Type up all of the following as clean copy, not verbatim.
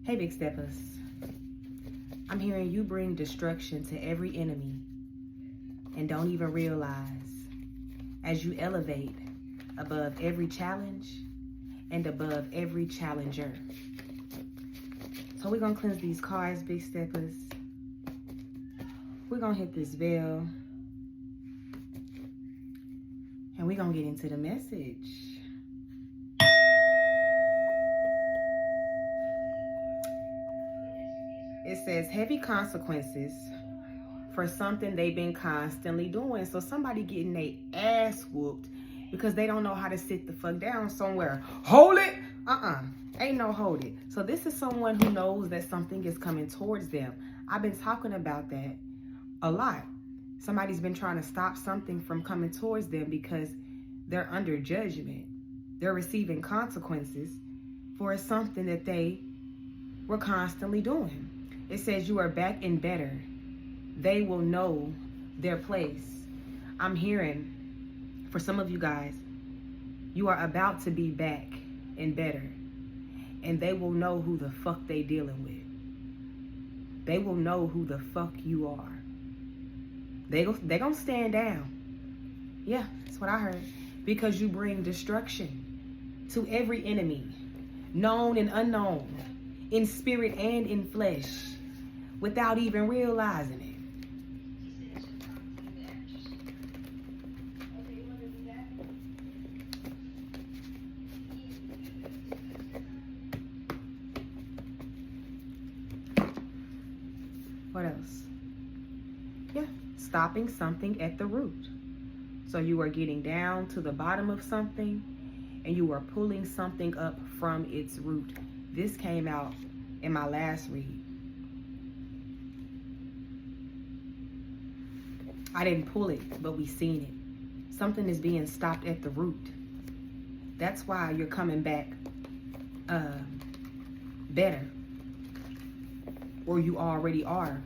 Hey, big steppers. I'm hearing you bring destruction to every enemy and don't even realize as you elevate above every challenge and above every challenger. So we're going to cleanse these cards, big steppers. We're going to hit this bell. And we're going to get into the message. It says heavy consequences for something they've been constantly doing. So somebody getting their ass whooped because they don't know how to sit the fuck down somewhere. Hold it. Ain't no hold it. So this is someone who knows that something is coming towards them. I've been talking about that a lot. Somebody's been trying to stop something from coming towards them because they're under judgment. They're receiving consequences for something that they were constantly doing. It says you are back and better. They will know their place. I'm hearing for some of you guys, you are about to be back and better. And they will know who the fuck they dealing with. They will know who the fuck you are. They gonna stand down. Yeah, that's what I heard. Because you bring destruction to every enemy, known and unknown, in spirit and in flesh, without even realizing it. What else? Yeah, stopping something at the root. So you are getting down to the bottom of something and you are pulling something up from its root. This came out in my last read. I didn't pull it, but we seen it. Something is being stopped at the root. That's why you're coming back better. Or you already are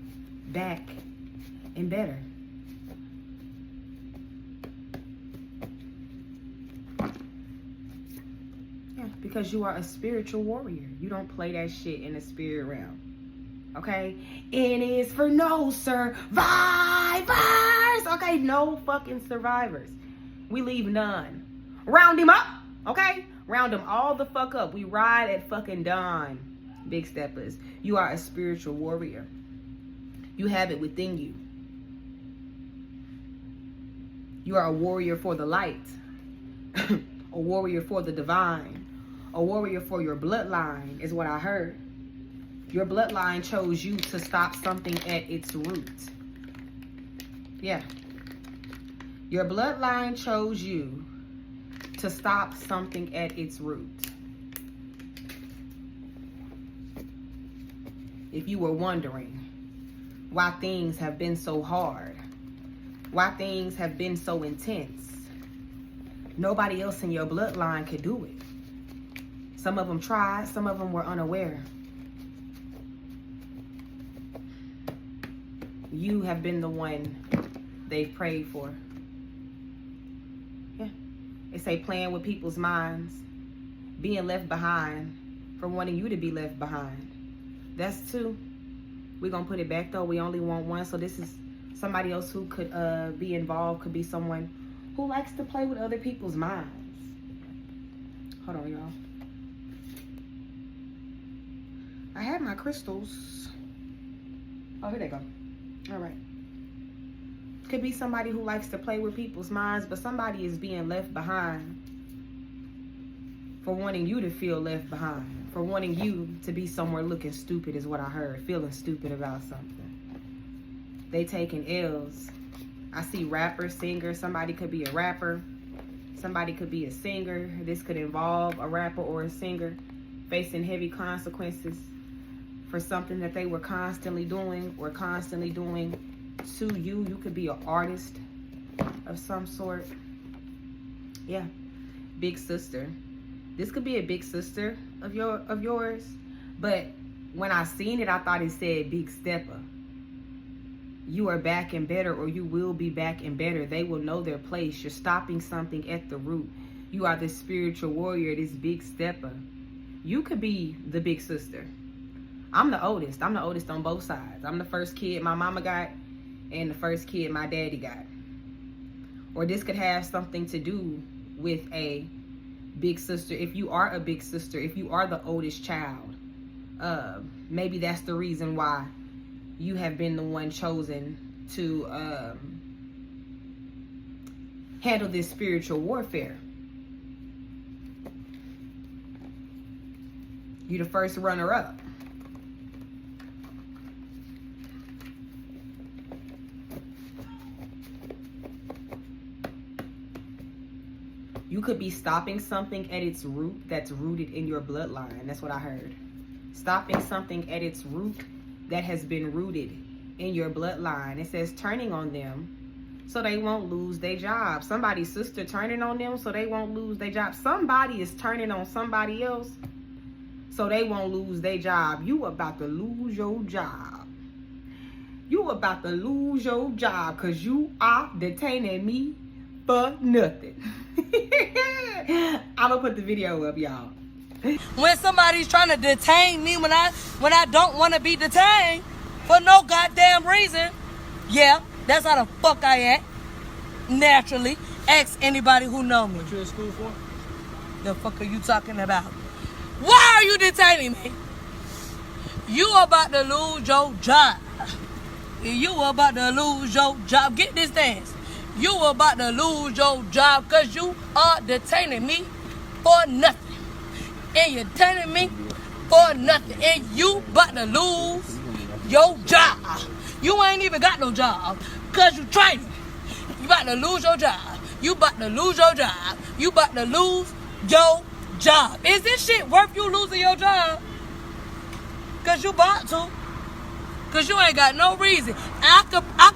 back and better. Yeah, because you are a spiritual warrior. You don't play that shit in the spirit realm. Okay? It is for no survivors. Okay? No fucking survivors. We leave none. Round him up. Okay? Round them all the fuck up. We ride at fucking dawn. Big steppers. You are a spiritual warrior. You have it within you. You are a warrior for the light. A warrior for the divine. A warrior for your bloodline is what I heard. Your bloodline chose you to stop something at its root. Yeah. Your bloodline chose you to stop something at its root. If you were wondering why things have been so hard, why things have been so intense, nobody else in your bloodline could do it. Some of them tried, some of them were unaware. You have been the one they've prayed for. Yeah. They say playing with people's minds, being left behind for wanting you to be left behind. That's two. We're going to put it back though. We only want one. So this is somebody else who could be involved. Could be someone who likes to play with other people's minds. Hold on, y'all. I had my crystals. Oh, here they go. All right. Could be somebody who likes to play with people's minds, but somebody is being left behind for wanting you to feel left behind. For wanting you to be somewhere looking stupid is what I heard. Feeling stupid about something. They taking L's. I see rapper, singer. Somebody could be a rapper. Somebody could be a singer. This could involve a rapper or a singer facing heavy consequences for something that they were constantly doing or constantly doing to you. You could be an artist of some sort. Yeah. Big sister. This could be a big sister of yours, but when I seen it, I thought it said big stepper. You are back and better, or you will be back and better. They will know their place. You're stopping something at the root. You are the spiritual warrior, this big stepper. You could be the big sister. I'm the oldest. I'm the oldest on both sides. I'm the first kid my mama got and the first kid my daddy got. Or this could have something to do with a big sister. If you are a big sister, if you are the oldest child, maybe that's the reason why you have been the one chosen to handle this spiritual warfare. You the first runner-up. You could be stopping something at its root that's rooted in your bloodline. That's what I heard. Stopping something at its root that has been rooted in your bloodline. It says turning on them so they won't lose their job. Somebody's sister turning on them so they won't lose their job. Somebody is turning on somebody else so they won't lose their job. You about to lose your job. You about to lose your job because you are detaining me for nothing. I'm gonna put the video up, y'all. When somebody's trying to detain me when I don't want to be detained for no goddamn reason, yeah, that's how the fuck I act. Naturally. Ask anybody who know me. What you in school for? The fuck are you talking about? Why are you detaining me? You about to lose your job. You about to lose your job. Get this dance. You about to lose your job because you are detaining me for nothing. And you're detaining me for nothing. And you about to lose your job. You ain't even got no job because you training. You about to lose your job. You about to lose your job. You about to lose your job. Is this shit worth you losing your job? Because you about to. Because you ain't got no reason. I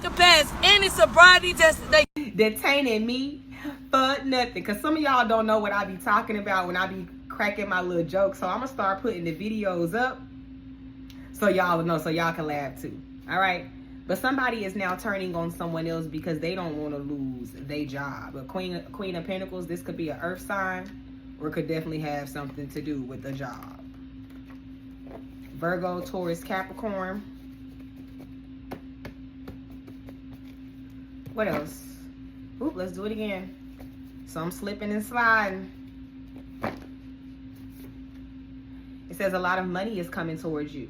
could pass any sobriety test today. Detaining me for nothing. Because some of y'all don't know what I be talking about when I be cracking my little jokes. So I'm going to start putting the videos up so y'all know, so y'all can laugh too. All right? But somebody is now turning on someone else because they don't want to lose their job. A Queen of Pentacles, this could be an earth sign or could definitely have something to do with the job. Virgo, Taurus, Capricorn. What else? Oop, let's do it again. So I'm slipping and sliding. It says a lot of money is coming towards you.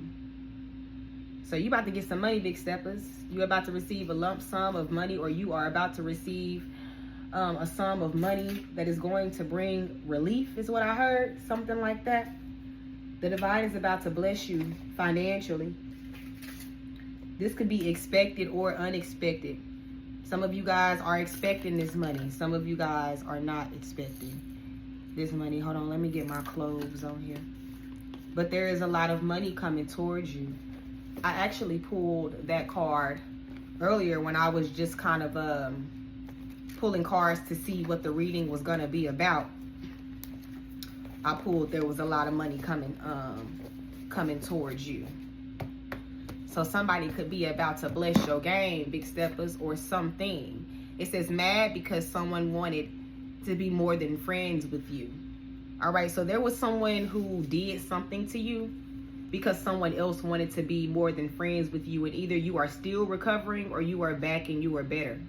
So you about to get some money, big steppers. You're about to receive a lump sum of money, or you are about to receive a sum of money that is going to bring relief, is what I heard. Something like that. The divine is about to bless you financially. This could be expected or unexpected. Some of you guys are expecting this money. Some of you guys are not expecting this money. Hold on, let me get my clothes on here. But there is a lot of money coming towards you. I actually pulled that card earlier when I was just kind of pulling cards to see what the reading was going to be about. I pulled there was a lot of money coming towards you. So somebody could be about to bless your game, big steppers, or something. It says mad because someone wanted to be more than friends with you. All right, so there was someone who did something to you because someone else wanted to be more than friends with you, and either you are still recovering or you are back and you are better.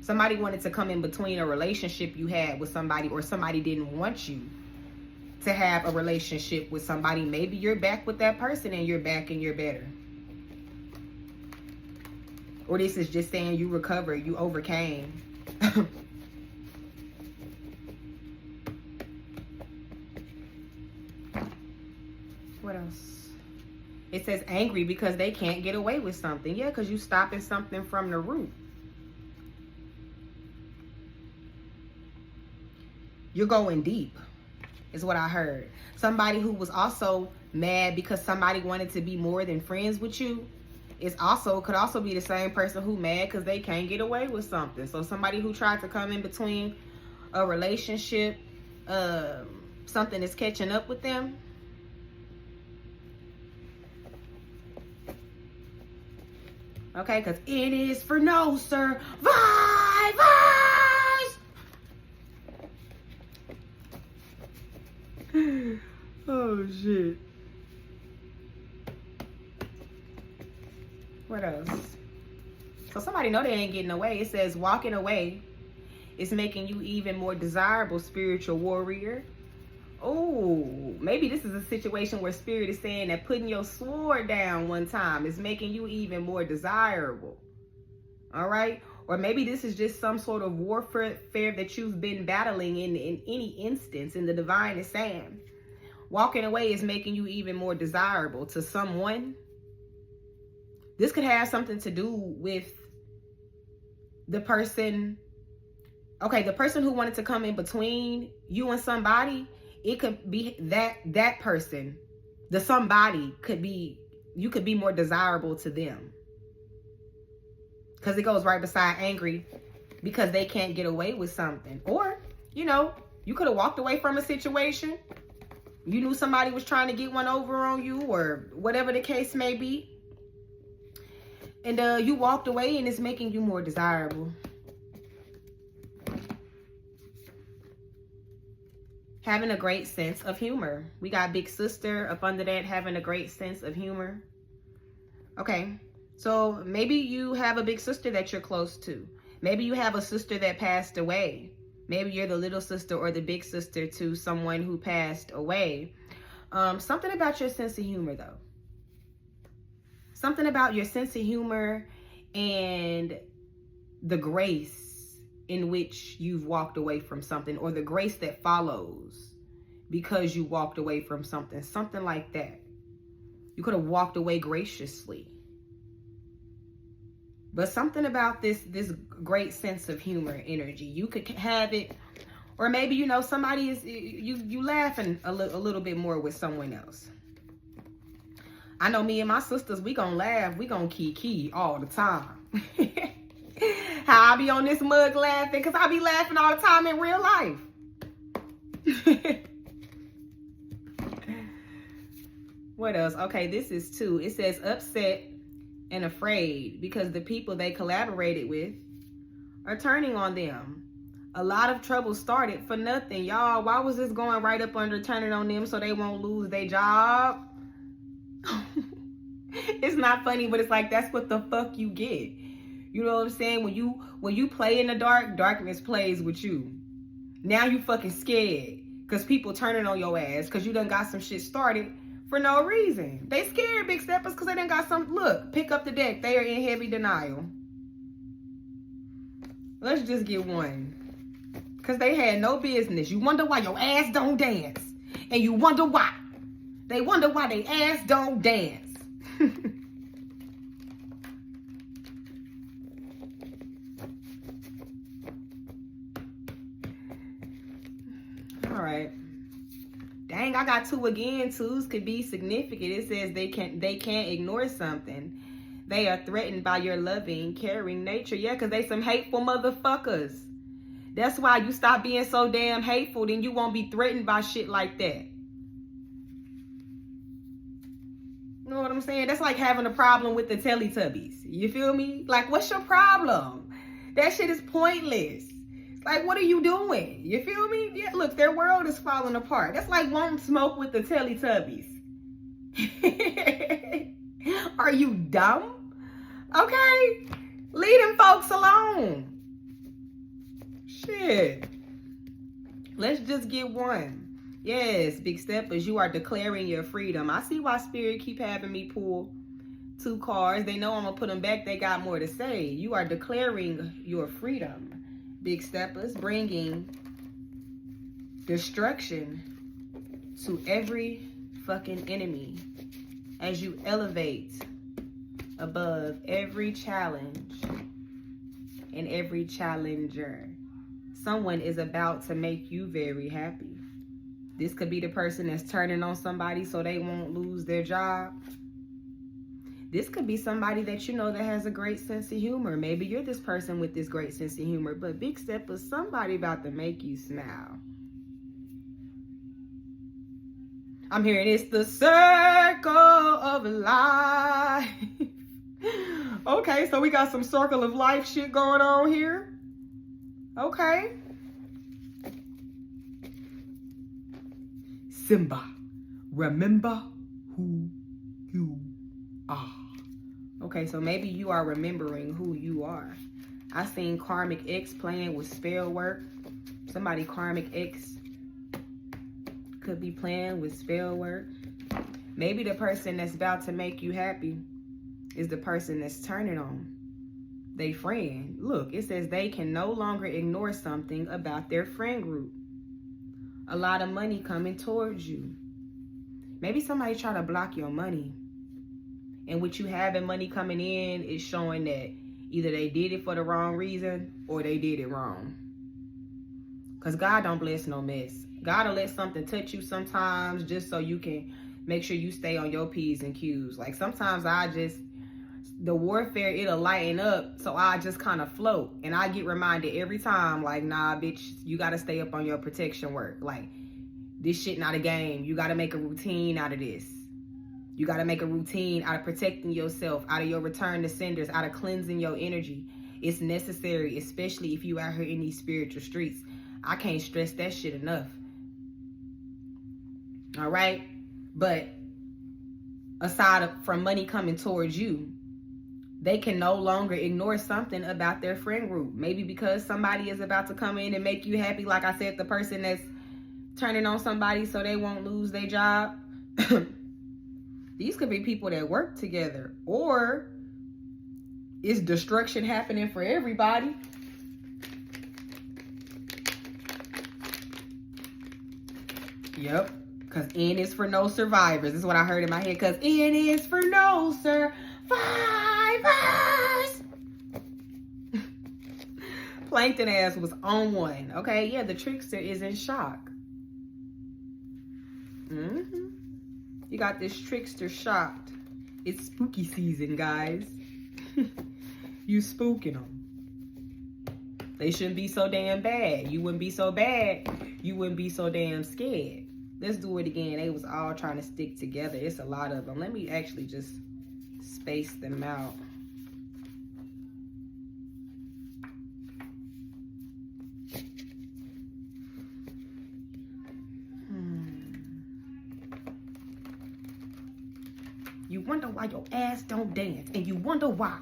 Somebody wanted to come in between a relationship you had with somebody, or somebody didn't want you to have a relationship with somebody. Maybe you're back with that person and you're back and you're better. Or this is just saying you recovered, you overcame. What else? It says angry because they can't get away with something. Yeah, because you stopping something from the root. You're going deep, is what I heard. Somebody who was also mad because somebody wanted to be more than friends with you could also be the same person who mad because they can't get away with something. So somebody who tried to come in between a relationship, something is catching up with them. Okay, because it is for no survivors. Oh, shit. What else? So somebody know they ain't getting away. It says walking away is making you even more desirable, spiritual warrior. Oh, maybe this is a situation where spirit is saying that putting your sword down one time is making you even more desirable. All right? Or maybe this is just some sort of warfare that you've been battling in any instance. And the divine is saying, walking away is making you even more desirable to someone. This could have something to do with the person. Okay, the person who wanted to come in between you and somebody. It could be that person. The somebody could be, you could be more desirable to them. Because it goes right beside angry because they can't get away with something. Or, you know, you could have walked away from a situation. You knew somebody was trying to get one over on you or whatever the case may be. And you walked away and it's making you more desirable. Having a great sense of humor. We got big sister up under that, having a great sense of humor. Okay, so maybe you have a big sister that you're close to. Maybe you have a sister that passed away. Maybe you're the little sister or the big sister to someone who passed away. Something about your sense of humor, though. Something about your sense of humor and the grace in which you've walked away from something, or the grace that follows because you walked away from something like that. You could have walked away graciously, but something about this great sense of humor energy, you could have it. Or maybe, you know, somebody is you laughing a little bit more with someone else. I know me and my sisters, we gonna laugh, we gonna kiki all the time. How I be on this mug laughing, because I be laughing all the time in real life. What else? Okay, this is 2. It says upset and afraid because the people they collaborated with are turning on them. A lot of trouble started for nothing. Y'all, why was this going right up under turning on them so they won't lose their job? It's not funny, but it's like, that's what the fuck you get. You know what I'm saying? When you play in the dark, darkness plays with you. Now you fucking scared because people turning on your ass because you done got some shit started for no reason. They scared, big steppers, because they done got some. Look, pick up the deck. They are in heavy denial. Let's just get one. Because they had no business. You wonder why your ass don't dance. And you wonder why. They wonder why they ass don't dance. All right. Dang, I got 2 again. 2s could be significant. It says they can't ignore something. They are threatened by your loving, caring nature. Yeah, because they some hateful motherfuckers. That's why you stop being so damn hateful, then you won't be threatened by shit like that. You know what I'm saying? That's like having a problem with the Teletubbies. You feel me? Like, what's your problem? That shit is pointless. Like, what are you doing? You feel me? Yeah, look, their world is falling apart. That's like wanting smoke with the Teletubbies. Are you dumb? Okay? Leave them folks alone. Shit. Let's just get one. Yes, big steppers, you are declaring your freedom. I see why spirit keep having me pull 2 cards. They know I'm gonna put them back. They got more to say. You are declaring your freedom, big steppers, bringing destruction to every fucking enemy as you elevate above every challenge and every challenger. Someone is about to make you very happy. This could be the person that's turning on somebody so they won't lose their job. This could be somebody that you know that has a great sense of humor. Maybe you're this person with this great sense of humor, but big step is somebody about to make you smile. I'm hearing it's the circle of life. Okay, so we got some circle of life shit going on here. Okay. Simba, remember who you are. Okay. Okay, so maybe you are remembering who you are. I seen karmic X playing with spell work. Somebody karmic X could be playing with spell work. Maybe the person that's about to make you happy is the person that's turning on they friend. Look, it says they can no longer ignore something about their friend group. A lot of money coming towards you. Maybe somebody try to block your money. And with you having money coming in, it's showing that either they did it for the wrong reason or they did it wrong. Because God don't bless no mess. God will let something touch you sometimes just so you can make sure you stay on your P's and Q's. Like sometimes the warfare, it'll lighten up, so I just kind of float. And I get reminded every time, like, nah, bitch, you got to stay up on your protection work. Like, this shit not a game. You got to make a routine out of this. You got to make a routine out of protecting yourself, out of your return to senders, out of cleansing your energy. It's necessary, especially if you out here in these spiritual streets. I can't stress that shit enough. All right? But aside from money coming towards you, they can no longer ignore something about their friend group. Maybe because somebody is about to come in and make you happy. Like I said, the person that's turning on somebody so they won't lose their job. These could be people that work together. Or is destruction happening for everybody? Yep. Because N is for no survivors. This is what I heard in my head. Because N is for no survivors. Plankton ass was on one. Okay, yeah, the trickster is in shock. You got this trickster shocked. It's spooky season, guys. You spooking them. They shouldn't be so damn bad. You wouldn't be so bad. You wouldn't be so damn scared. Let's do it again. They was all trying to stick together. It's a lot of them. Let me actually just space them out. You wonder why your ass don't dance, and you wonder why.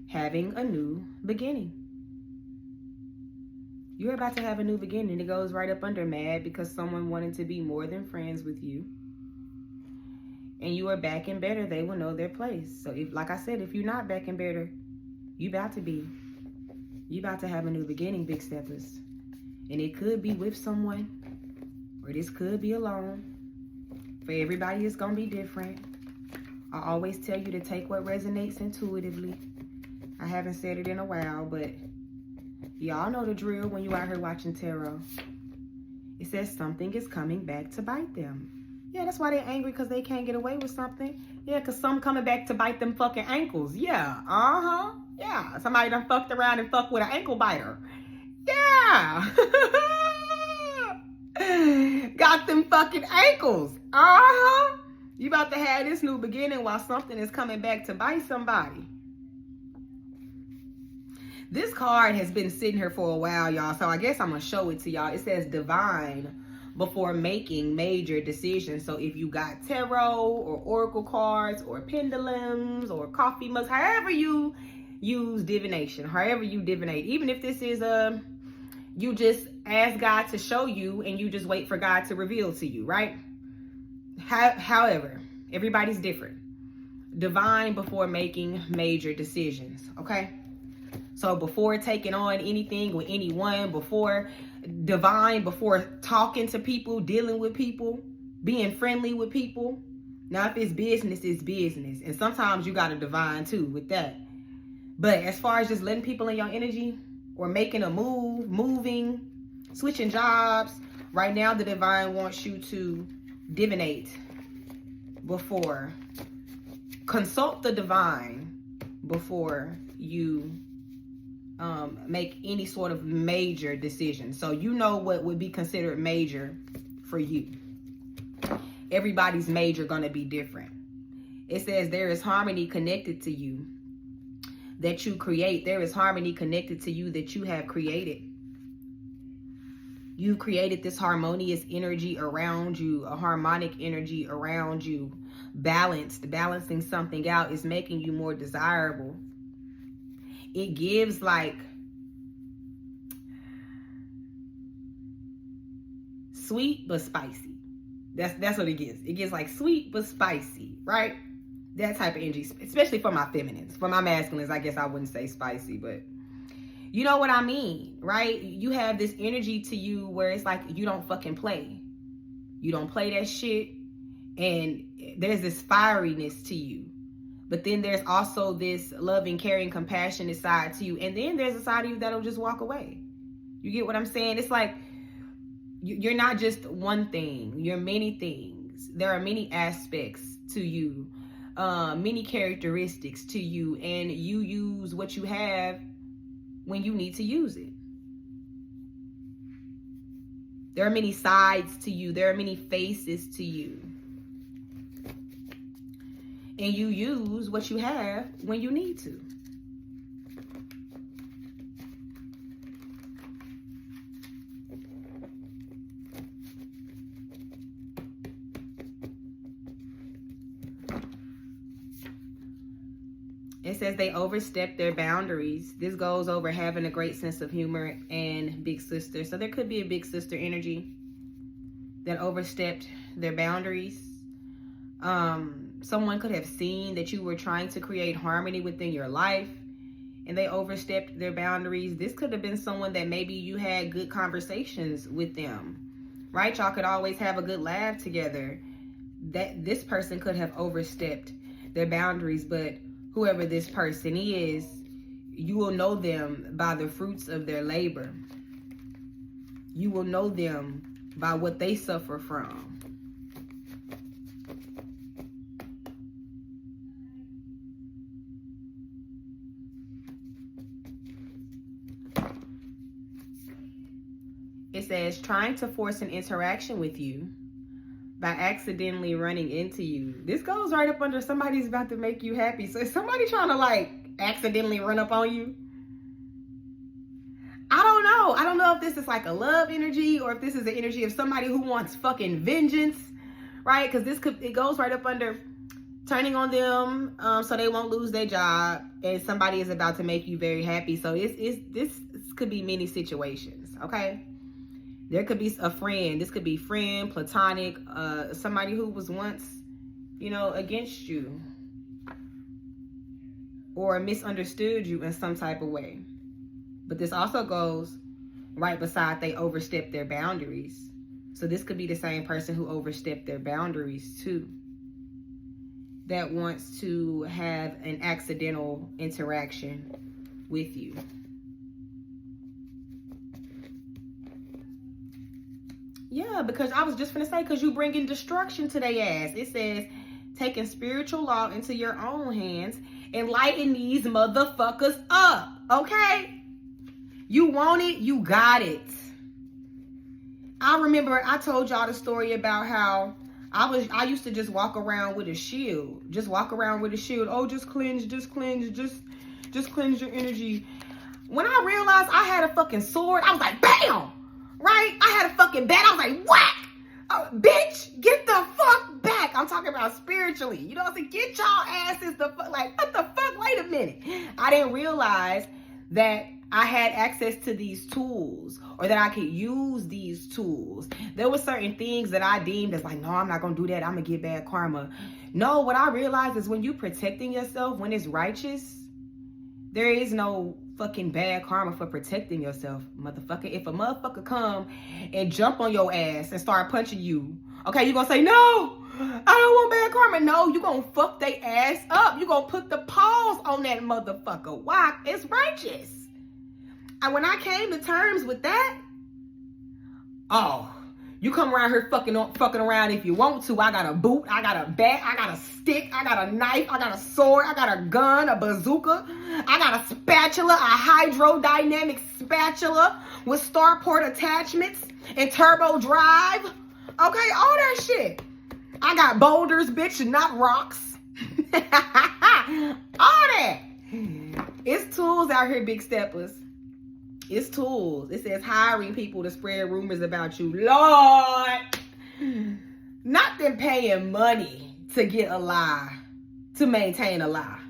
Having a new beginning. You're about to have a new beginning. It goes right up under mad because someone wanted to be more than friends with you. And you are back and better, they will know their place. So if, like I said, if you're not back and better, you about to be. You about to have a new beginning, big steppers. And it could be with someone, or this could be alone. For everybody, it's going to be different. I always tell you to take what resonates intuitively. I haven't said it in a while, but y'all know the drill when you out here watching tarot. It says something is coming back to bite them. Yeah, that's why they're angry, because they can't get away with something. Yeah, because some coming back to bite them fucking ankles. Yeah, yeah, somebody done fucked around and fucked with an ankle biter. Yeah. Got them fucking ankles. You about to have this new beginning while something is coming back to bite somebody. This card has been sitting here for a while, y'all, so I guess I'm going to show it to y'all. It says divine before making major decisions. So if you got tarot or oracle cards or pendulums or coffee mugs, however you use divination, however you divinate, even if this is you just ask God to show you and you just wait for God to reveal to you, right? However, everybody's different. Divine before making major decisions, okay? So before taking on anything with anyone, before divine, before talking to people, dealing with people, being friendly with people. Now, if it's business, it's business. And sometimes you got to divine too with that. But as far as just letting people in your energy or making a move, moving, switching jobs, right now the divine wants you to divinate before. Consult the divine before you make any sort of major decision. So you know what would be considered major for you. Everybody's major gonna be different. It says there is harmony connected to you that you create. There is harmony connected to you that you have created. You've created this harmonious energy around you, a harmonic energy around you. Balancing something out is making you more desirable. It gives like sweet but spicy. That's what it gives. It gives like sweet but spicy, right? That type of energy, especially for my feminines. For my masculines, I guess I wouldn't say spicy, but you know what I mean, right? You have this energy to you where it's like you don't fucking play. You don't play that shit. And there's this fieriness to you. But then there's also this loving, caring, compassionate side to you. And then there's a side of you that'll just walk away. You get what I'm saying? It's like you're not just one thing. You're many things. There are many aspects to you. Many characteristics to you. And you use what you have when you need to use it. There are many sides to you. There are many faces to you. And you use what you have when you need to. It says they overstepped their boundaries. This goes over having a great sense of humor and big sister. So there could be a big sister energy that overstepped their boundaries. Someone could have seen that you were trying to create harmony within your life and they overstepped their boundaries. This could have been someone that maybe you had good conversations with them, right? Y'all could always have a good laugh together. That this person could have overstepped their boundaries, but whoever this person is, you will know them by the fruits of their labor. You will know them by what they suffer from. It says, trying to force an interaction with you by accidentally running into you. This goes right up under somebody's about to make you happy. So is somebody trying to like accidentally run up on you? I don't know. I don't know if this is like a love energy or if this is the energy of somebody who wants fucking vengeance, right? Because it goes right up under turning on them so they won't lose their job, and somebody is about to make you very happy. So this could be many situations, okay? There could be a friend. This could be friend, platonic, somebody who was once, against you or misunderstood you in some type of way. But this also goes right beside they overstepped their boundaries. So this could be the same person who overstepped their boundaries too, that wants to have an accidental interaction with you. Yeah, because I was just gonna say, because you bringing destruction to their ass. It says, taking spiritual law into your own hands and lighten these motherfuckers up, okay? You want it, you got it. I remember I told y'all the story about how I used to just walk around with a shield. Just walk around with a shield. Oh, just cleanse your energy. When I realized I had a fucking sword, I was like, bam! Right? I had a fucking bat. I was like, whack! Oh, bitch, get the fuck back. I'm talking about spiritually. You know what I'm saying? Get y'all asses the fuck. Like, what the fuck? Wait a minute. I didn't realize that I had access to these tools or that I could use these tools. There were certain things that I deemed as like, no, I'm not going to do that. I'm going to get bad karma. No, what I realized is when you protecting yourself, when it's righteous, there is no fucking bad karma for protecting yourself, motherfucker. If a motherfucker come and jump on your ass and start punching you, okay, you gonna say, no, I don't want bad karma. No, you gonna fuck they ass up. You gonna put the paws on that motherfucker. Why? It's righteous. And when I came to terms with that, oh, you come around here fucking around if you want to. I got a boot, I got a bat, I got a stick, I got a knife, I got a sword, I got a gun, a bazooka, I got a spatula, a hydrodynamic spatula with starport attachments and turbo drive. Okay, all that shit. I got boulders, bitch, not rocks. All that. It's tools out here, big steppers. It's tools. It says hiring people to spread rumors about you. Lord. Not them paying money to get a lie, to maintain a lie.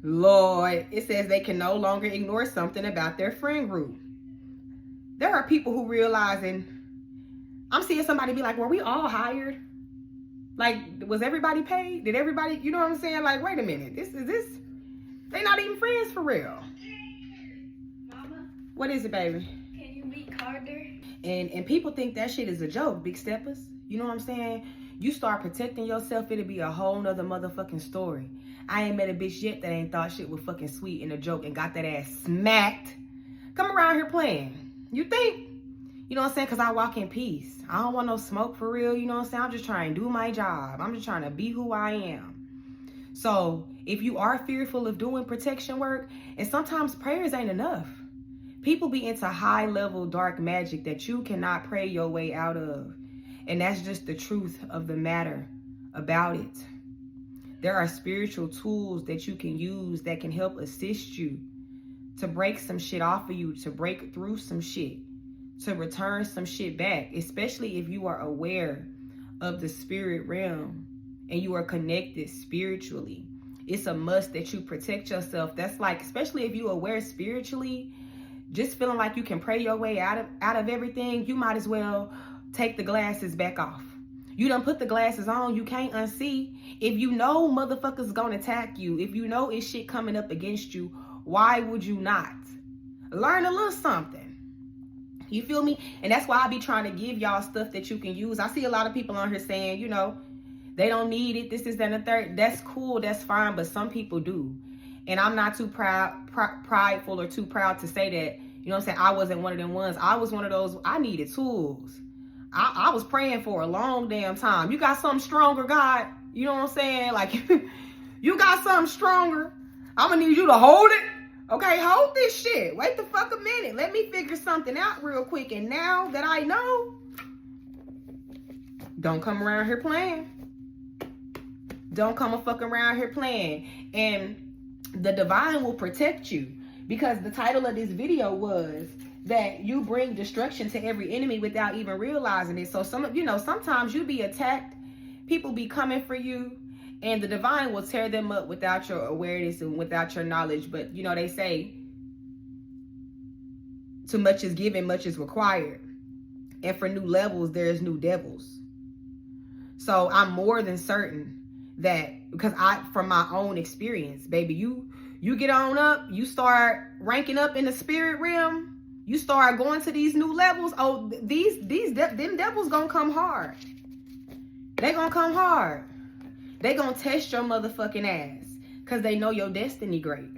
Lord, it says they can no longer ignore something about their friend group. There are people who realizing, I'm seeing somebody be like, were we all hired? Like, was everybody paid? Did everybody, you know what I'm saying? Like, wait a minute, this, they not even friends for real. Mama? What is it, baby? Can you meet Carter? And people think that shit is a joke, big steppers. You know what I'm saying? You start protecting yourself, it'll be a whole nother motherfucking story. I ain't met a bitch yet that ain't thought shit was fucking sweet and a joke and got that ass smacked. Come around here playing. You think? You know what I'm saying? Because I walk in peace. I don't want no smoke for real. You know what I'm saying? I'm just trying to do my job. I'm just trying to be who I am. So if you are fearful of doing protection work, and sometimes prayers ain't enough. People be into high level dark magic that you cannot pray your way out of. And that's just the truth of the matter about it. There are spiritual tools that you can use that can help assist you to break some shit off of you, to break through some shit, to return some shit back, especially if you are aware of the spirit realm and you are connected spiritually. It's a must that you protect yourself. That's like, especially if you're aware spiritually, just feeling like you can pray your way out of everything, you might as well take the glasses back off. You done put the glasses on, you can't unsee. If you know motherfuckers gonna attack you, if you know it's shit coming up against you, why would you not? Learn a little something. You feel me? And that's why I be trying to give y'all stuff that you can use. I see a lot of people on here saying, you know, they don't need it, this, that, and the third. That's cool, that's fine, but some people do. And I'm not too prideful or too proud to say that, you know what I'm saying, I wasn't one of them ones. I was one of those, I needed tools. I was praying for a long damn time. You got something stronger, God? You know what I'm saying? Like, you got something stronger? I'm gonna need you to hold it. Okay, hold this shit. Wait the fuck a minute. Let me figure something out real quick. And now that I know, don't come around here playing. Don't come a fuck around here playing. And the divine will protect you. Because the title of this video was that you bring destruction to every enemy without even realizing it. So sometimes you be attacked, people be coming for you, and the divine will tear them up without your awareness and without your knowledge. But you know, they say too much is given, much is required. And for new levels, there's new devils. So I'm more than certain that, because from my own experience, baby, you get on up, you start ranking up in the spirit realm, you start going to these new levels. Oh, them devils gonna come hard. They gonna come hard. They gonna test your motherfucking ass because they know your destiny great.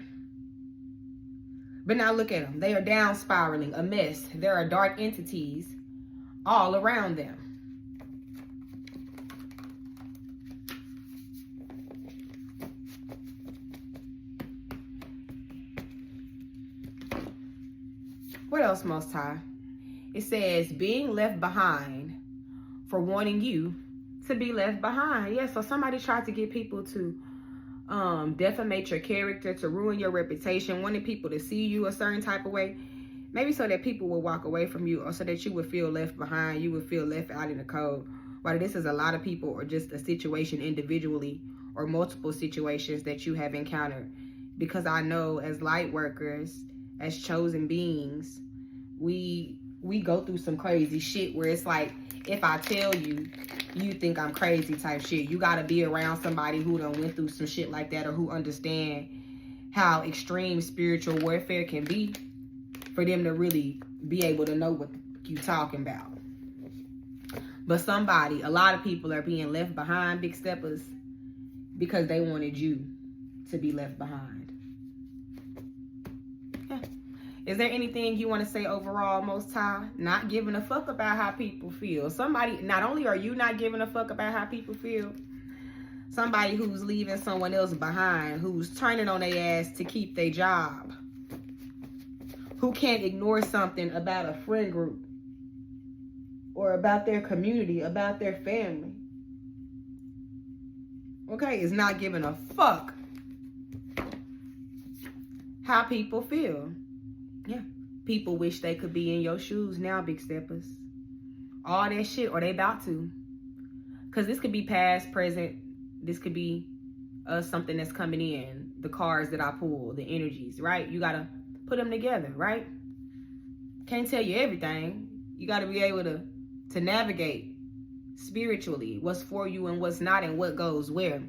But now look at them. They are down spiraling, a mess. There are dark entities all around them. What else, Most High? It says, being left behind for wanting you to be left behind. Yeah, so somebody tried to get people to defamate your character, to ruin your reputation, wanting people to see you a certain type of way. Maybe so that people will walk away from you, or so that you would feel left behind, you would feel left out in the cold. Whether this is a lot of people or just a situation individually or multiple situations that you have encountered. Because I know as light workers, as chosen beings, we go through some crazy shit where it's like, if I tell you, you think I'm crazy type shit. You gotta be around somebody who done went through some shit like that, or who understand how extreme spiritual warfare can be, for them to really be able to know what you talking about. But a lot of people are being left behind, big steppers, because they wanted you to be left behind. Is there anything you want to say overall, Most High? Not giving a fuck about how people feel. Not only are you not giving a fuck about how people feel, somebody who's leaving someone else behind, who's turning on their ass to keep their job, who can't ignore something about a friend group, or about their community, about their family. Okay, is not giving a fuck. how people feel. Yeah. People wish they could be in your shoes now, big steppers. All that shit, or they about to. Because this could be past, present. This could be something that's coming in. The cards that I pull, the energies, right? You got to put them together, right? Can't tell you everything. You got to be able to navigate spiritually what's for you and what's not and what goes where.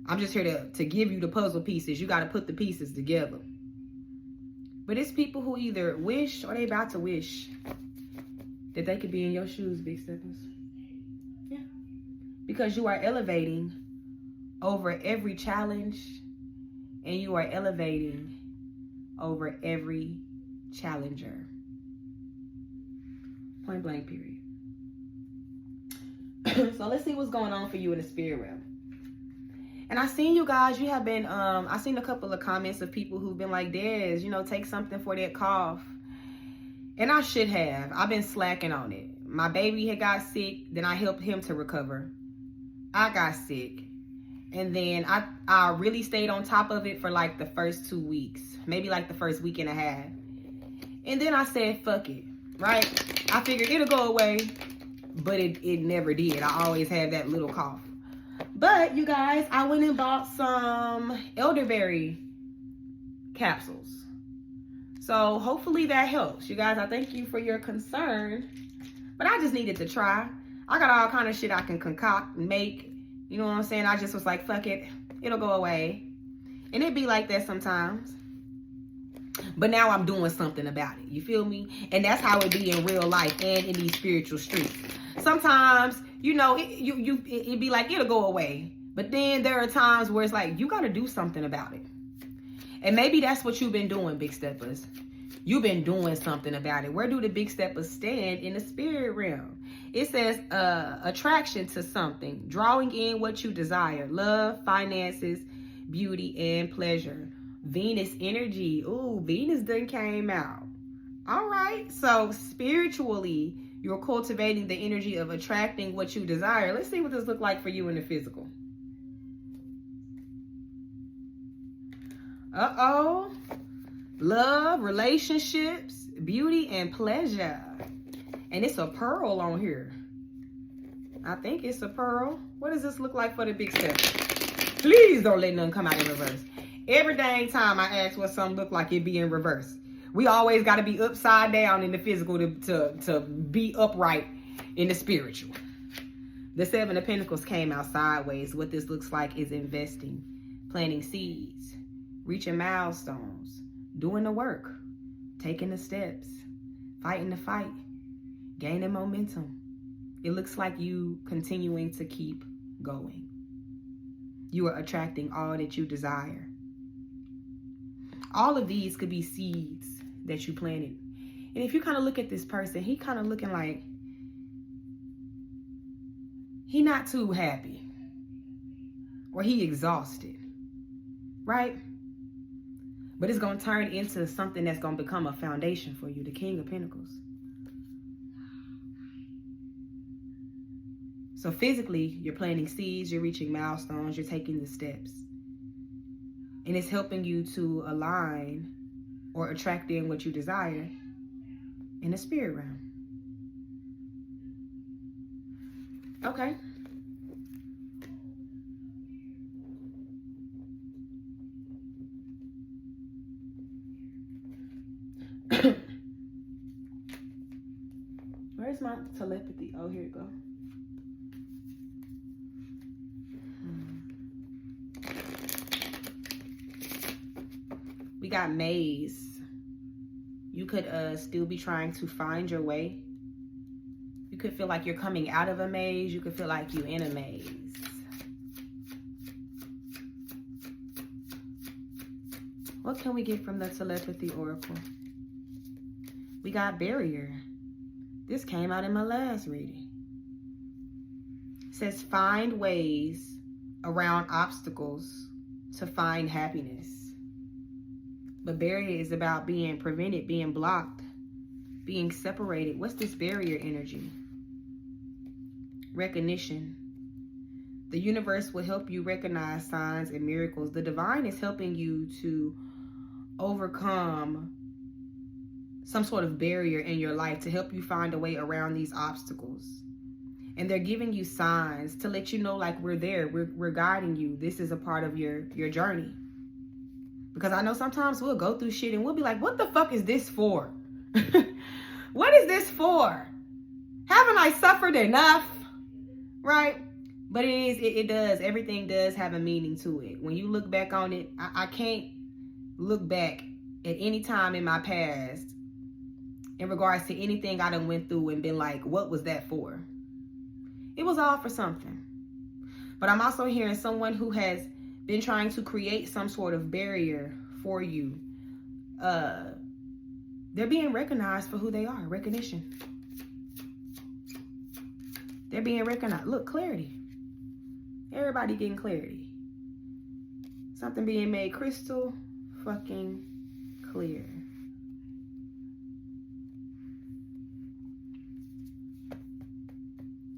I'm just here to give you the puzzle pieces. You got to put the pieces together. But it's people who either wish or they about to wish that they could be in your shoes, big steppers. Yeah. Because you are elevating over every challenge, and you are elevating over every challenger. Point blank, period. So let's see what's going on for you in the spirit realm. And I seen you guys, you have been, I seen a couple of comments of people who've been like, Des, you know, take something for that cough. And I should have. I've been slacking on it. My baby had got sick, then I helped him to recover. I got sick. And then I really stayed on top of it for like the first 2 weeks, maybe like the first week and a half. And then I said, fuck it, right? I figured it'll go away, but it never did. I always had that little cough. But you guys, I went and bought some elderberry capsules. So hopefully that helps. You guys, I thank you for your concern, but I just needed to try. I got all kind of shit I can concoct and make. You know what I'm saying? I just was like, fuck it, it'll go away. And it be like that sometimes. But now I'm doing something about it. You feel me? And that's how it be in real life and in these spiritual streets. Sometimes, you know, it be like, it'll go away. But then there are times where it's like, you got to do something about it. And maybe that's what you've been doing, big steppers. You've been doing something about it. Where do the big steppers stand in the spirit realm? It says attraction to something, drawing in what you desire, love, finances, beauty, and pleasure. Venus energy. Ooh, Venus done came out. All right. So spiritually, you're cultivating the energy of attracting what you desire. Let's see what this look like for you in the physical. Uh-oh. Love, relationships, beauty, and pleasure. And it's a pearl on here. I think it's a pearl. What does this look like for the big step? Please don't let nothing come out in reverse. Every dang time I ask what something look like, it be in reverse. We always got to be upside down in the physical to be upright in the spiritual. The Seven of Pentacles came out sideways. What this looks like is investing, planting seeds, reaching milestones, doing the work, taking the steps, fighting the fight, gaining momentum. It looks like you continuing to keep going. You are attracting all that you desire. All of these could be seeds that you planted. And if you kind of look at this person, he kind of looking like he not too happy, or he exhausted, right? But it's going to turn into something that's going to become a foundation for you, the King of Pentacles. So physically, you're planting seeds, you're reaching milestones, you're taking the steps. And it's helping you to align or attract in what you desire in the spirit realm. Okay. Where's my telepathy? Oh, here it go. We got maze. You could still be trying to find your way. You could feel like you're coming out of a maze. You could feel like you're in a maze. What can we get from the telepathy oracle? We got barrier. This came out in my last reading. It says find ways around obstacles to find happiness. But barrier is about being prevented, being blocked, being separated. What's this barrier energy? Recognition. The universe will help you recognize signs and miracles. The divine is helping you to overcome some sort of barrier in your life, to help you find a way around these obstacles. And they're giving you signs to let you know, like, we're there, we're guiding you. This is a part of your journey. Because I know sometimes we'll go through shit and we'll be like, what the fuck is this for? What is this for? Haven't I suffered enough? Right? But it does. Everything does have a meaning to it. When you look back on it, I can't look back at any time in my past in regards to anything I done went through and been like, what was that for? It was all for something. But I'm also hearing someone who has been trying to create some sort of barrier for you. They're being recognized for who they are. Recognition. They're being recognized. Look, clarity. Everybody getting clarity. Something being made crystal fucking clear.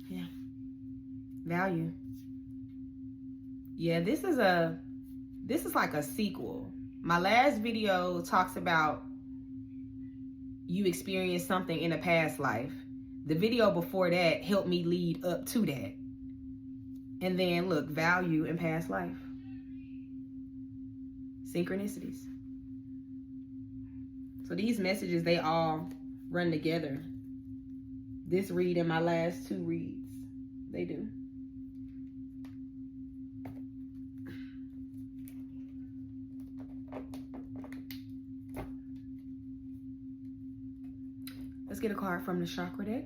Yeah. Value. Yeah, this is like a sequel. My last video talks about you experienced something in a past life. The video before that helped me lead up to that. And then look, value in past life. Synchronicities. So these messages, they all run together. This read and my last two reads, they do. Let's get a card from the chakra deck.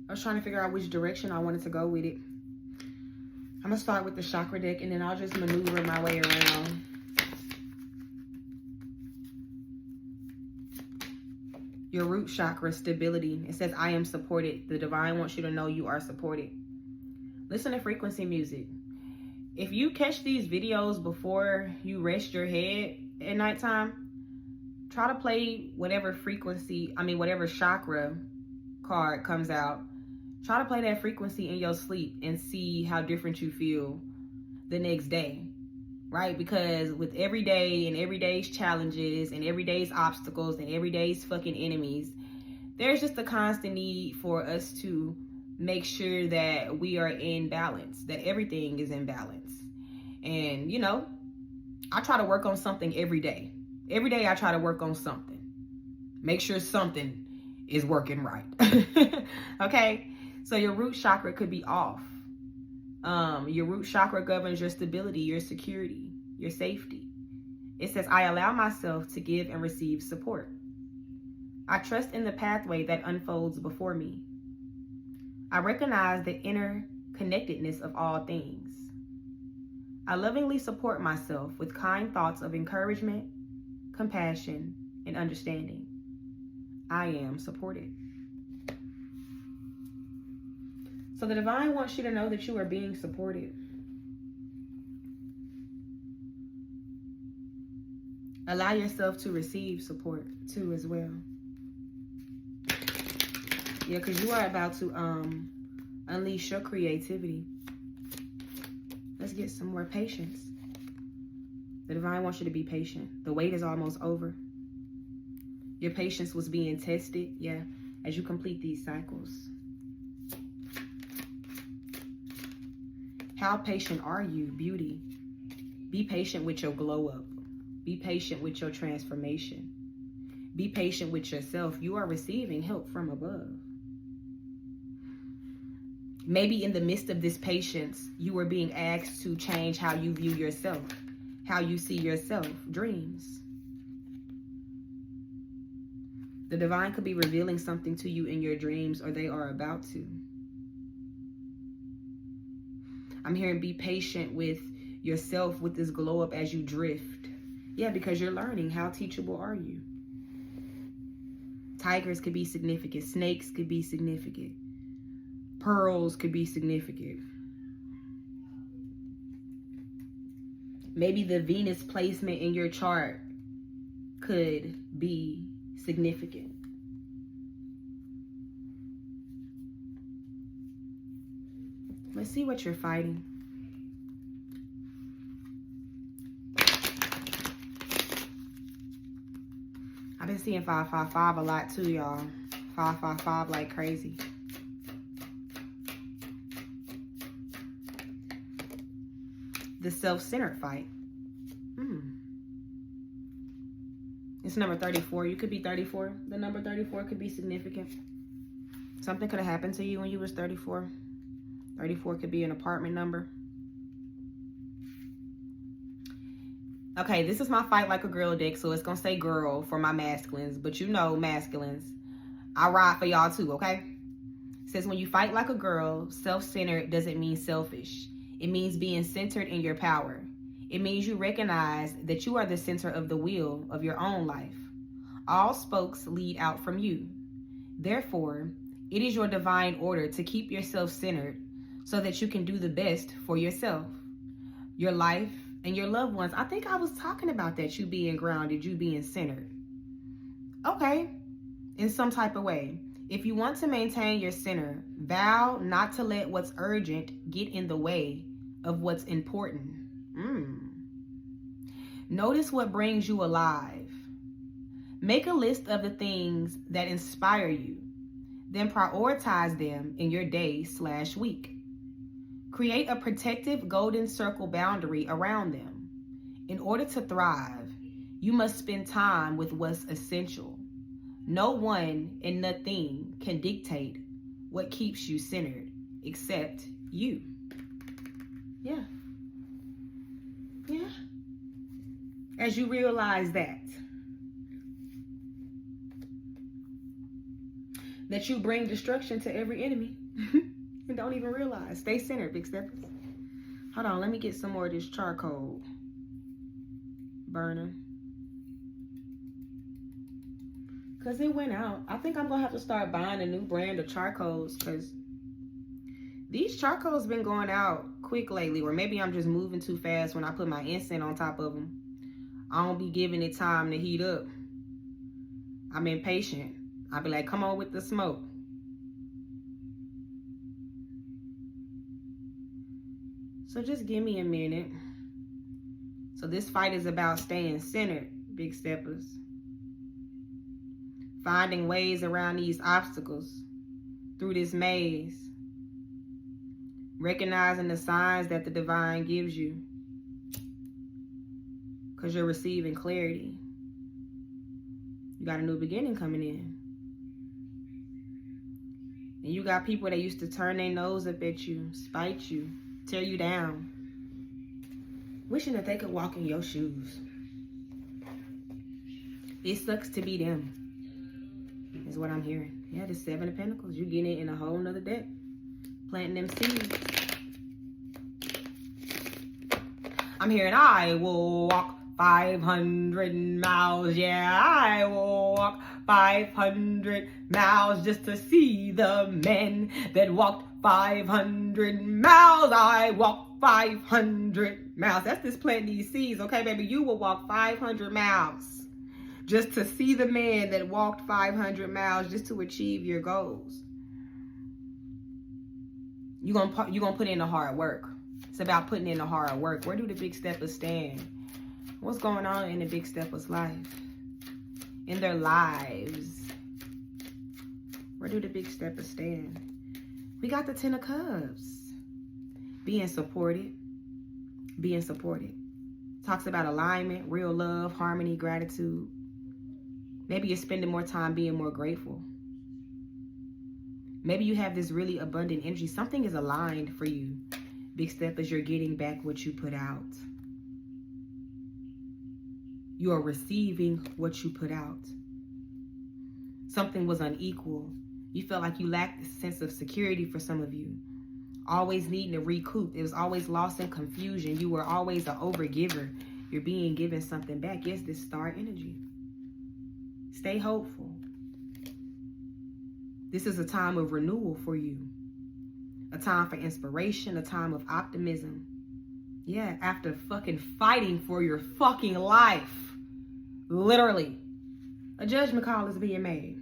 I was trying to figure out which direction I wanted to go with it. I'm going to start with the chakra deck and then I'll just maneuver my way around. Your root chakra, stability. It says, I am supported. The divine wants you to know you are supported. Listen to frequency music. If you catch these videos before you rest your head at nighttime, try to play whatever frequency, whatever chakra card comes out. Try to play that frequency in your sleep and see how different you feel the next day, right? Because with every day and every day's challenges and every day's obstacles and every day's fucking enemies, there's just a constant need for us to make sure that we are in balance, that everything is in balance. And, you know, I try to work on something every day. Every day I try to work on something. Make sure something is working right. Okay? So your root chakra could be off. Your root chakra governs your stability, your security, your safety. It says, I allow myself to give and receive support. I trust in the pathway that unfolds before me. I recognize the interconnectedness of all things. I lovingly support myself with kind thoughts of encouragement, compassion, and understanding. I am supported. So the divine wants you to know that you are being supported. Allow yourself to receive support too as well. Yeah, because you are about to unleash your creativity. Let's get some more patience. The divine wants you to be patient. The wait is almost over. Your patience was being tested, yeah, as you complete these cycles. How patient are you, beauty? Be patient with your glow up. Be patient with your transformation. Be patient with yourself. You are receiving help from above. Maybe in the midst of this patience, you are being asked to change how you view yourself, how you see yourself, dreams. The divine could be revealing something to you in your dreams, or they are about to. I'm hearing be patient with yourself with this glow up as you drift. Yeah, because you're learning. How teachable are you? Tigers could be significant. Snakes could be significant. Pearls could be significant. Maybe the Venus placement in your chart could be significant. Let's see what you're fighting. I've been seeing 555 a lot too, y'all. 555 like crazy. The self-centered fight. It's number 34. You could be 34. The number 34 could be significant. Something could have happened to you when you was 34. 34 could be an apartment number. Okay, this is my fight like a girl deck, so it's going to say girl for my masculines. But you know, masculines, I ride for y'all too, okay? It says when you fight like a girl, self-centered doesn't mean selfish. It means being centered in your power. It means you recognize that you are the center of the wheel of your own life. All spokes lead out from you. Therefore, it is your divine order to keep yourself centered so that you can do the best for yourself, your life, and your loved ones. I think I was talking about that, you being grounded, you being centered. Okay, in some type of way. If you want to maintain your center, vow not to let what's urgent get in the way of what's important. Notice what brings you alive. Make a list of the things that inspire you. Then prioritize them in your day/week. Create a protective golden circle boundary around them. In order to thrive, you must spend time with what's essential. No one and nothing can dictate what keeps you centered except you. Yeah. Yeah. As you realize that you bring destruction to every enemy and don't even realize. Stay centered, big steppers. Hold on, let me get some more of this charcoal burner. Because it went out. I think I'm going to have to start buying a new brand of charcoals because these charcoals been going out quick lately. Or maybe I'm just moving too fast when I put my incense on top of them. I don't be giving it time to heat up. I'm impatient. I'll be like, come on with the smoke. So just give me a minute. So this fight is about staying centered, big steppers. Finding ways around these obstacles through this maze. Recognizing the signs that the divine gives you. Because you're receiving clarity. You got a new beginning coming in. And you got people that used to turn their nose up at you, spite you, tear you down. Wishing that they could walk in your shoes. It sucks to be them. Is what I'm hearing. Yeah, the 7 of Pentacles. You getting it in a whole nother deck. Planting them seeds. I'm hearing I will walk 500 miles. Yeah, I will walk 500 miles just to see the men that walked 500 miles. I walk 500 miles. That's just planting these seeds. Okay, baby, you will walk 500 miles. Just to see the man that walked 500 miles just to achieve your goals. You're gonna put in the hard work. It's about putting in the hard work. Where do the big steppers stand? What's going on in the big steppers' life? In their lives. Where do the big steppers stand? We got the 10 of Cups. Being supported. Being supported. Talks about alignment, real love, harmony, gratitude. Maybe you're spending more time being more grateful. Maybe you have this really abundant energy. Something is aligned for you. Big steppers, you're getting back what you put out. You are receiving what you put out. Something was unequal. You felt like you lacked a sense of security for some of you. Always needing to recoup. It was always lost in confusion. You were always an overgiver. You're being given something back. Yes, this star energy. Stay hopeful. This is a time of renewal for you. A time for inspiration, a time of optimism. Yeah, after fucking fighting for your fucking life. Literally. A judgment call is being made.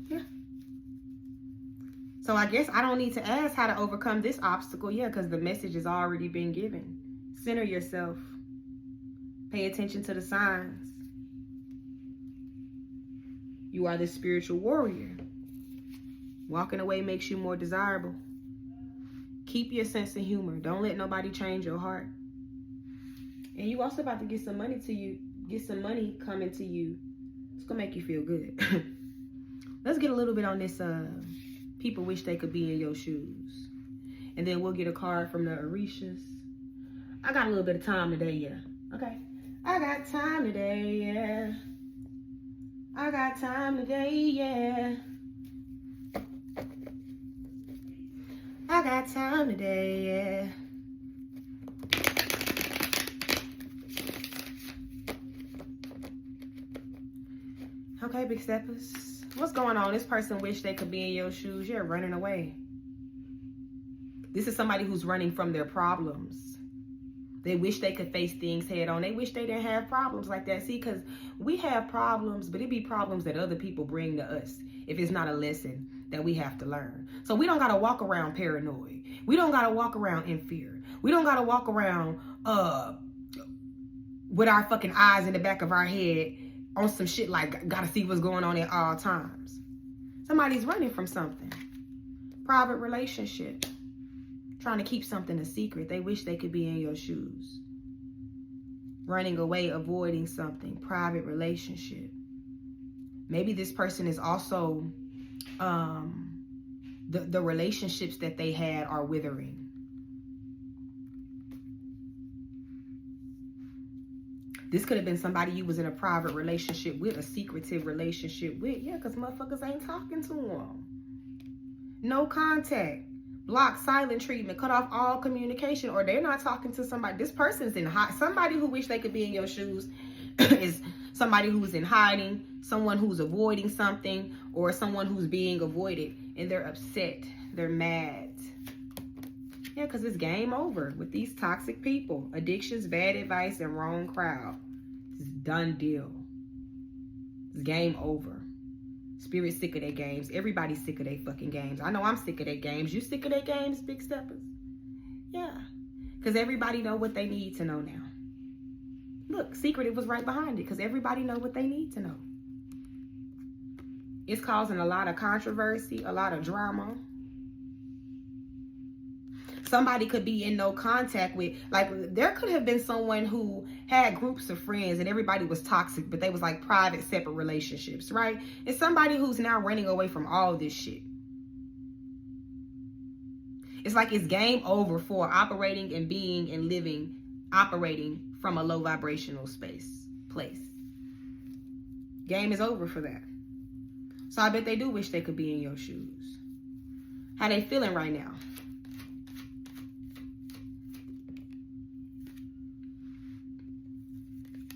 Yeah. So I guess I don't need to ask how to overcome this obstacle. Yeah, because the message has already been given. Center yourself. Pay attention to the signs. You are the spiritual warrior. Walking away makes you more desirable. Keep your sense of humor. Don't let nobody change your heart. And you also about to get some money to you. Get some money coming to you. It's gonna make you feel good. Let's get a little bit on this. People wish they could be in your shoes. And then we'll get a card from the 𝚑𝚎𝚛𝚎. I got a little bit of time today, yeah. Okay. I got time today, yeah. I got time today, yeah. I got time today, yeah. Okay, big steppers. What's going on? This person wish they could be in your shoes. You're running away. This is somebody who's running from their problems. They wish they could face things head on. They wish they didn't have problems like that. See, because we have problems, but it be problems that other people bring to us if it's not a lesson that we have to learn. So we don't got to walk around paranoid. We don't got to walk around in fear. We don't got to walk around with our fucking eyes in the back of our head on some shit like gotta see what's going on at all times. Somebody's running from something. Private relationship. Trying to keep something a secret. They wish they could be in your shoes. Running away, avoiding something. Private relationship. Maybe this person is also the relationships that they had are withering. This could have been somebody you was in a private relationship with, a secretive relationship with. Yeah, because motherfuckers ain't talking to them. No contact. Block, silent treatment, cut off all communication, or they're not talking to somebody. This person's in hiding. Somebody who wish they could be in your shoes is somebody who's in hiding, someone who's avoiding something, or someone who's being avoided, and they're upset. They're mad. Yeah, because it's game over with these toxic people. Addictions, bad advice, and wrong crowd. It's done deal. It's game over. Spirit's sick of their games. Everybody's sick of their fucking games. I know I'm sick of their games. You sick of their games, big steppers? Yeah. Because everybody know what they need to know now. Look, secretive was right behind it. Because everybody know what they need to know. It's causing a lot of controversy, a lot of drama. Somebody could be in no contact with, like, there could have been someone who had groups of friends and everybody was toxic, but they was like private, separate relationships, right? It's somebody who's now running away from all this shit. It's like it's game over for operating and being and living, operating from a low vibrational place. Game is over for that. So I bet they do wish they could be in your shoes. How they feeling right now?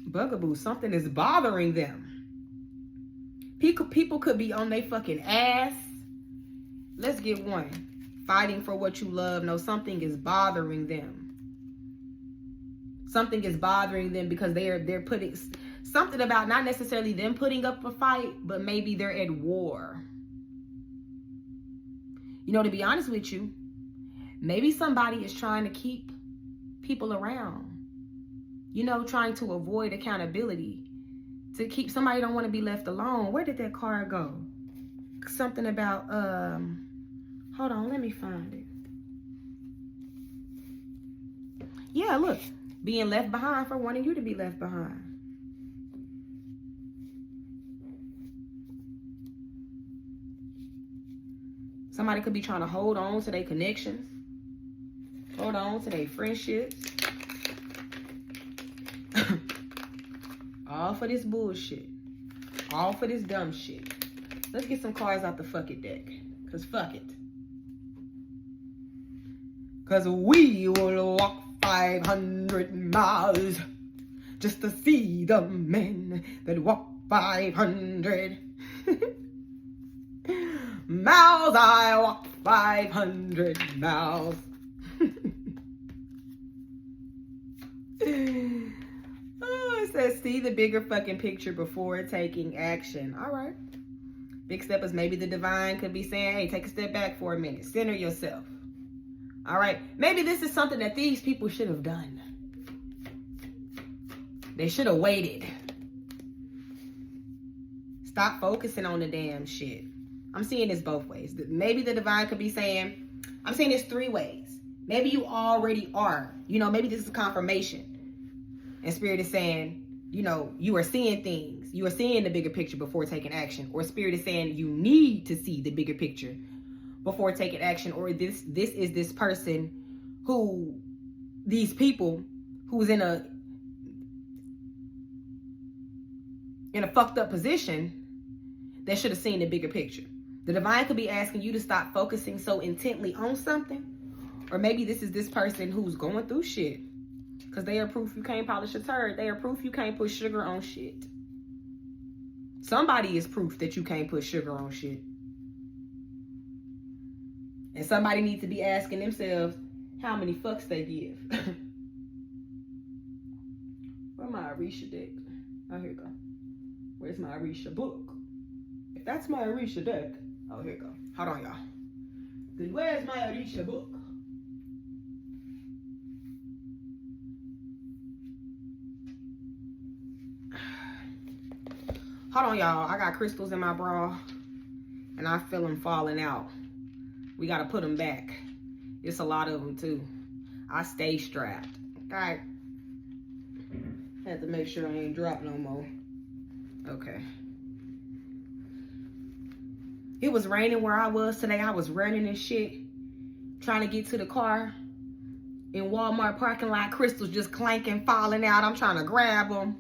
Bugaboo, something is bothering them. People could be on their fucking ass. Let's get one. Fighting for what you love. No, something is bothering them. Something is bothering them because they're putting something about not necessarily them putting up a fight, but maybe they're at war. You know, to be honest with you, maybe somebody is trying to keep people around. You know, trying to avoid accountability. To keep, somebody don't want to be left alone. Where did that card go? Something about, hold on, let me find it. Yeah, look. Being left behind for wanting you to be left behind. Somebody could be trying to hold on to their connections. Hold on to their friendships. All for this bullshit. All for this dumb shit. Let's get some cards out the fuck it deck. Because fuck it. Because we will walk 500 miles just to see the men that walk 500 miles. I walk 500 miles. Oh, it says see the bigger fucking picture before taking action. All right. Big steppers, maybe the divine could be saying, hey, take a step back for a minute. Center yourself. All right. Maybe this is something that these people should have done. They should have waited. Stop focusing on the damn shit. I'm seeing this both ways. Maybe the divine could be saying, I'm saying this 3 ways. Maybe you already are. You know, maybe this is confirmation. And Spirit is saying, you know, you are seeing things. You are seeing the bigger picture before taking action. Or Spirit is saying you need to see the bigger picture before taking action. Or this is this person who, these people who's in a fucked up position that should have seen the bigger picture. The divine could be asking you to stop focusing so intently on something. Or maybe this is this person who's going through shit. Because they are proof you can't polish a turd. They are proof you can't put sugar on shit. Somebody is proof that you can't put sugar on shit. And somebody needs to be asking themselves how many fucks they give. Where my 𝚑𝚘𝚑𝚎𝚑 deck? Oh, here you go. Where's my 𝚑𝚑𝚑𝚎𝚑 book? If that's my 𝚑𝚑𝚑𝚑 deck. Oh, here you go. Hold on, y'all. Then where's my 𝚑𝚑𝚑𝚑 book? Hold on, y'all. I got crystals in my bra. And I feel them falling out. We got to put them back. It's a lot of them, too. I stay strapped. Okay. Had to make sure I ain't drop no more. Okay. It was raining where I was today. I was running and shit. Trying to get to the car. In Walmart parking lot, crystals just clanking, falling out. I'm trying to grab them.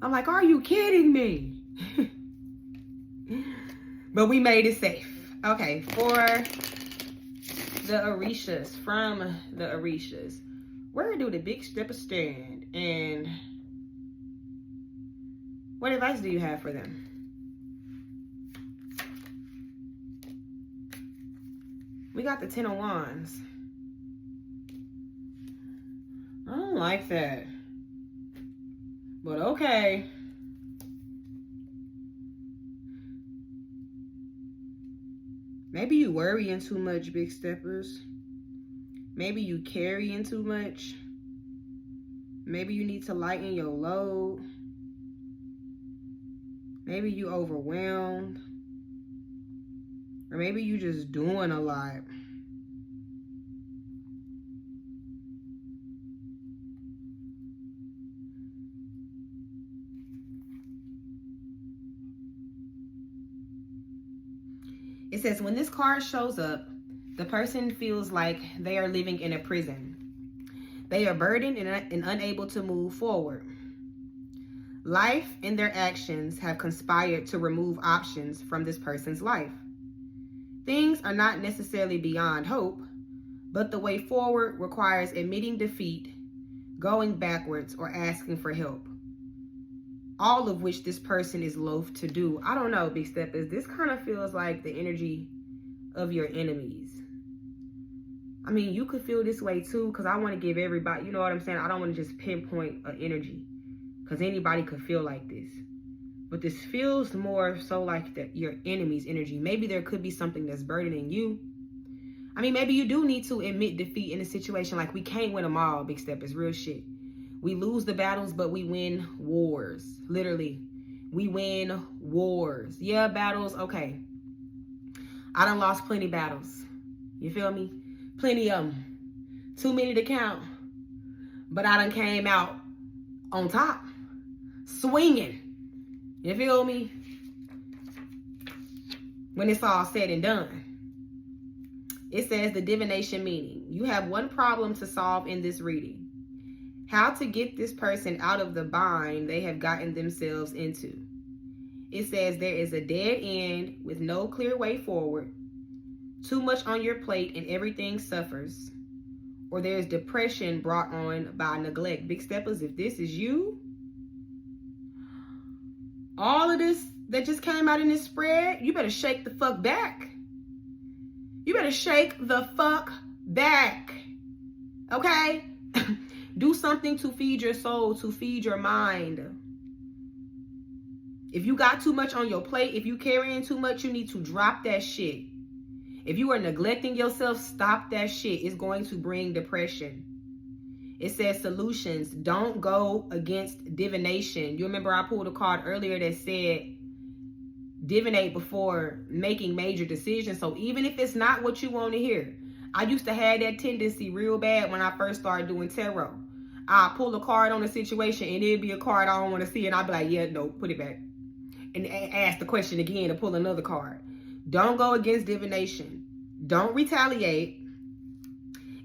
I'm like, are you kidding me? But we made it safe. Okay, for the 𝚑𝚑𝚑𝚎𝚑, from the 𝚑𝚑𝚑𝚑𝚑𝚑, where do the big steppers stand? And what advice do you have for them? We got the 10 of Wands. I don't like that. But okay. Maybe you worrying too much, big steppers. Maybe you carrying too much. Maybe you need to lighten your load. Maybe you overwhelmed. Or maybe you just doing a lot. It says, when this card shows up, the person feels like they are living in a prison. They are burdened and unable to move forward. Life and their actions have conspired to remove options from this person's life. Things are not necessarily beyond hope, but the way forward requires admitting defeat, going backwards, or asking for help. All of which this person is loath to do. I don't know, big steppers. This kind of feels like the energy of your enemies. I mean, you could feel this way too, because I want to give everybody, you know what I'm saying? I don't want to just pinpoint an energy, because anybody could feel like this. But this feels more so like your enemy's energy. Maybe there could be something that's burdening you. I mean, maybe you do need to admit defeat in a situation. Like, we can't win them all, big steppers. Real shit. We lose the battles, but we win wars. Literally. We win wars. Yeah, battles. Okay. I done lost plenty battles. You feel me? Plenty of them. Too many to count. But I done came out on top. Swinging. You feel me? When it's all said and done. It says the divination meaning. You have one problem to solve in this reading. How to get this person out of the bind they have gotten themselves into. It says there is a dead end with no clear way forward. Too much on your plate and everything suffers. Or there's depression brought on by neglect. Big steppers, if this is you, all of this that just came out in this spread, you better shake the fuck back. You better shake the fuck back. Okay? Do something to feed your soul, to feed your mind. If you got too much on your plate, if you carrying too much, you need to drop that shit. If you are neglecting yourself, stop that shit. It's going to bring depression. It says solutions. Don't go against divination. You remember I pulled a card earlier that said divinate before making major decisions. So even if it's not what you want to hear, I used to have that tendency real bad when I first started doing tarot. I pull a card on a situation and it'd be a card I don't want to see, and I'd be like, yeah, no, put it back. And ask the question again to pull another card. Don't go against divination. Don't retaliate,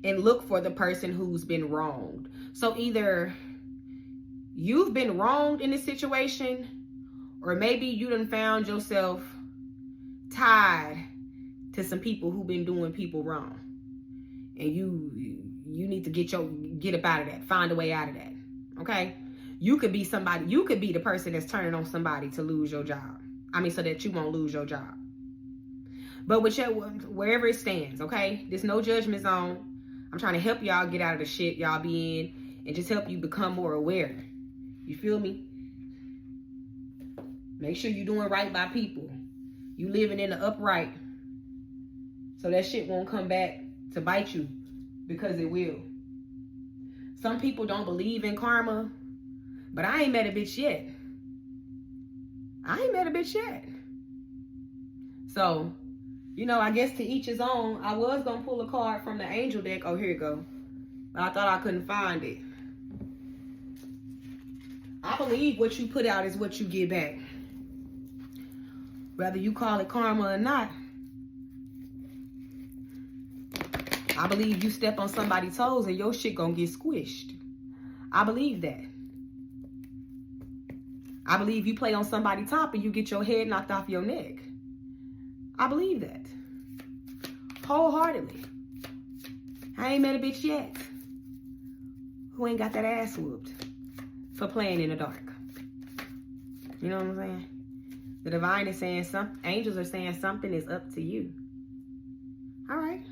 and look for the person who's been wronged. So either you've been wronged in this situation, or maybe you done found yourself tied to some people who've been doing people wrong. And you need to get up out of that. Find a way out of that. Okay? You could be somebody, you could be the person that's turning on somebody to lose your job. I mean, so that you won't lose your job. But wherever it stands, okay? There's no judgment zone. I'm trying to help y'all get out of the shit y'all be in and just help you become more aware. You feel me? Make sure you're doing right by people. You living in the upright. So that shit won't come back to bite you, because it will. Some people don't believe in karma, but I ain't met a bitch yet. So, you know, I guess to each his own. I was going to pull a card from the angel deck. Oh, here it go. But I thought I couldn't find it. I believe what you put out is what you get back. Whether you call it karma or not. I believe you step on somebody's toes and your shit gonna get squished. I believe that. I believe you play on somebody's top and you get your head knocked off your neck. I believe that. Wholeheartedly. I ain't met a bitch yet who ain't got that ass whooped for playing in the dark. You know what I'm saying? The divine is saying something. Angels are saying something is up to you. All right.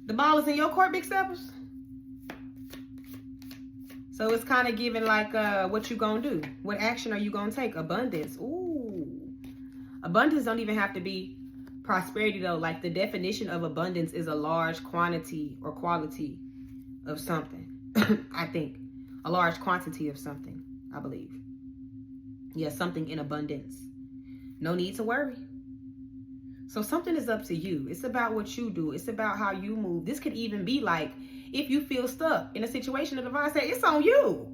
The ball is in your court, big steppers. So it's kind of giving like what you gonna do. What action are you gonna take? Abundance. Ooh. Abundance don't even have to be prosperity though. Like the definition of abundance is a large quantity or quality of something. I think. A large quantity of something, I believe. Yeah, something in abundance. No need to worry. So something is up to you. It's about what you do. It's about how you move. This could even be like, if you feel stuck in a situation, the divine say, it's on you.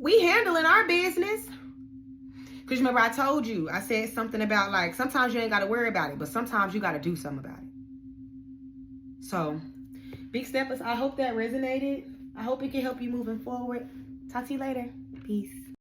We handling our business. Because remember I told you, I said something about like, sometimes you ain't got to worry about it, but sometimes you got to do something about it. So, big steppers, I hope that resonated. I hope it can help you moving forward. Talk to you later. Peace.